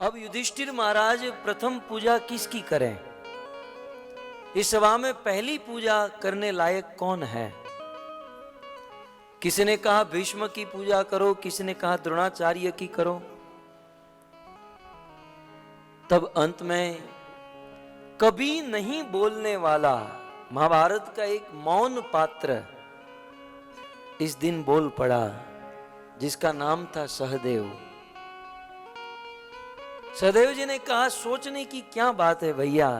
अब युधिष्ठिर महाराज प्रथम पूजा किसकी करें? इस सभा में पहली पूजा करने लायक कौन है? किसी ने कहा भीष्म की पूजा करो, किसी ने कहा द्रोणाचार्य की करो। तब अंत में कभी नहीं बोलने वाला महाभारत का एक मौन पात्र इस दिन बोल पड़ा, जिसका नाम था सहदेव। सहदेव जी ने कहा सोचने की क्या बात है भैया,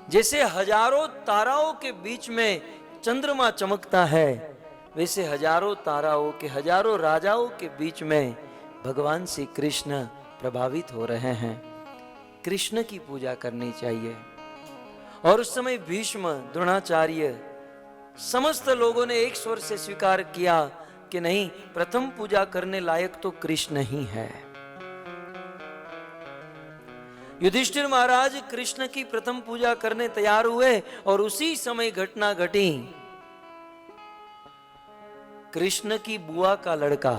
जैसे हजारों ताराओं के बीच में चंद्रमा चमकता है, वैसे हजारों ताराओं के हजारों राजाओं के बीच में भगवान श्री कृष्ण प्रभावित हो रहे हैं। कृष्ण की पूजा करनी चाहिए। और उस समय भीष्म, द्रोणाचार्य, समस्त लोगों ने एक स्वर से स्वीकार किया कि नहीं, प्रथम पूजा करने लायक तो कृष्ण ही है। युधिष्ठिर महाराज कृष्ण की प्रथम पूजा करने तैयार हुए और उसी समय घटना घटी। कृष्ण की बुआ का लड़का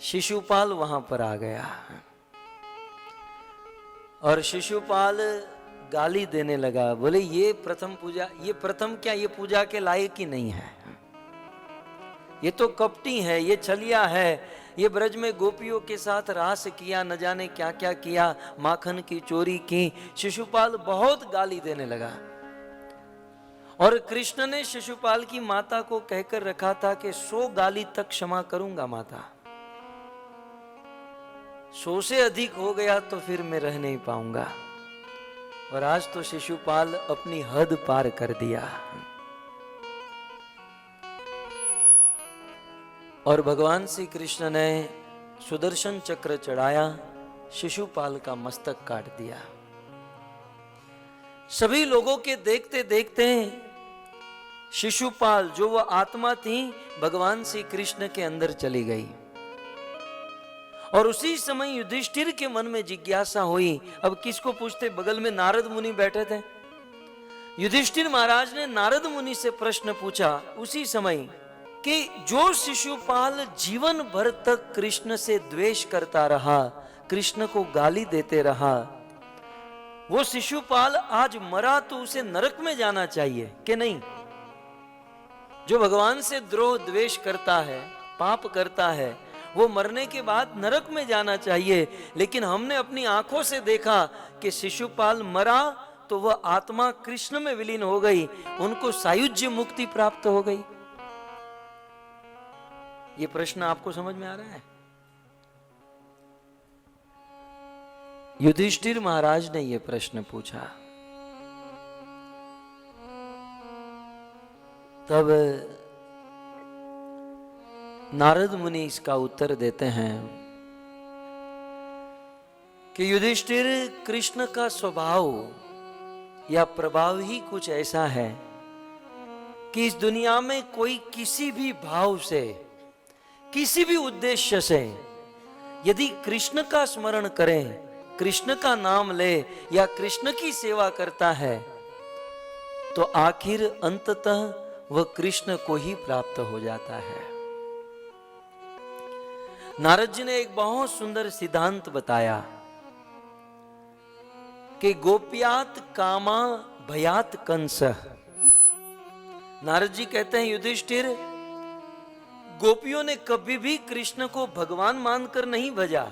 शिशुपाल वहां पर आ गया और शिशुपाल गाली देने लगा। बोले ये प्रथम पूजा, ये प्रथम क्या, ये पूजा के लायक ही नहीं है, ये तो कपटी है, ये छलिया है, ये ब्रज में गोपियों के साथ रास किया, न जाने क्या क्या किया, माखन की चोरी की। शिशुपाल बहुत गाली देने लगा। और कृष्ण ने शिशुपाल की माता को कहकर रखा था कि 100 गाली तक क्षमा करूंगा माता, 100 से अधिक हो गया तो फिर मैं रह नहीं पाऊंगा। और आज तो शिशुपाल अपनी हद पार कर दिया और भगवान श्री कृष्ण ने सुदर्शन चक्र चढ़ाया, शिशुपाल का मस्तक काट दिया। सभी लोगों के देखते देखते शिशुपाल, जो वह आत्मा थी, भगवान श्री कृष्ण के अंदर चली गई। और उसी समय युधिष्ठिर के मन में जिज्ञासा हुई। अब किसको पूछते? बगल में नारद मुनि बैठे थे। युधिष्ठिर महाराज ने नारद मुनि से प्रश्न पूछा उसी समय कि जो शिशुपाल जीवन भर तक कृष्ण से द्वेष करता रहा, कृष्ण को गाली देते रहा, वो शिशुपाल आज मरा तो उसे नरक में जाना चाहिए कि नहीं? जो भगवान से द्रोह द्वेष करता है, पाप करता है, वो मरने के बाद नरक में जाना चाहिए। लेकिन हमने अपनी आंखों से देखा कि शिशुपाल मरा तो वह आत्मा कृष्ण में विलीन हो गई, उनको सायुज्य मुक्ति प्राप्त हो गई। ये प्रश्न आपको समझ में आ रहा है? युधिष्ठिर महाराज ने यह प्रश्न पूछा। तब नारद मुनि इसका उत्तर देते हैं कि युधिष्ठिर, कृष्ण का स्वभाव या प्रभाव ही कुछ ऐसा है कि इस दुनिया में कोई किसी भी भाव से, किसी भी उद्देश्य से यदि कृष्ण का स्मरण करे, कृष्ण का नाम ले या कृष्ण की सेवा करता है, तो आखिर अंततः वह कृष्ण को ही प्राप्त हो जाता है। नारद जी ने एक बहुत सुंदर सिद्धांत बताया कि गोप्यात कामा भयात कंस। नारद जी कहते हैं युधिष्ठिर, गोपियों ने कभी भी कृष्ण को भगवान मानकर नहीं भजा,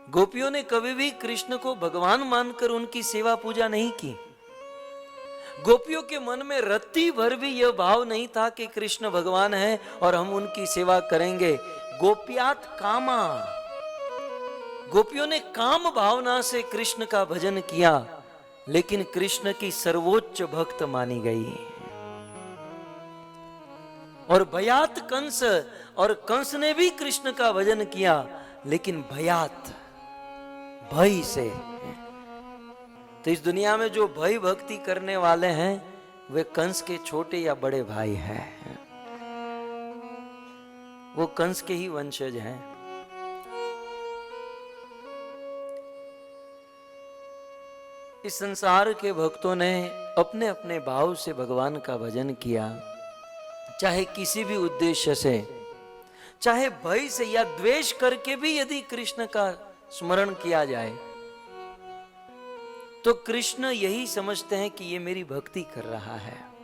गोपियों ने कभी भी कृष्ण को भगवान मानकर उनकी सेवा पूजा नहीं की। गोपियों के मन में रत्ती भर भी यह भाव नहीं था कि कृष्ण भगवान है और हम उनकी सेवा करेंगे। गोप्यात कामा, गोपियों ने काम भावना से कृष्ण का भजन किया, लेकिन कृष्ण की सर्वोच्च भक्त मानी गई। और भयात कंस, और कंस ने भी कृष्ण का भजन किया, लेकिन भयात, भय से। तो इस दुनिया में जो भय भक्ति करने वाले हैं वे कंस के छोटे या बड़े भाई हैं, वो कंस के ही वंशज हैं। इस संसार के भक्तों ने अपने अपने भाव से भगवान का भजन किया, चाहे किसी भी उद्देश्य से, चाहे भय से या द्वेष करके भी यदि कृष्ण का स्मरण किया जाए तो कृष्ण यही समझते हैं कि ये मेरी भक्ति कर रहा है।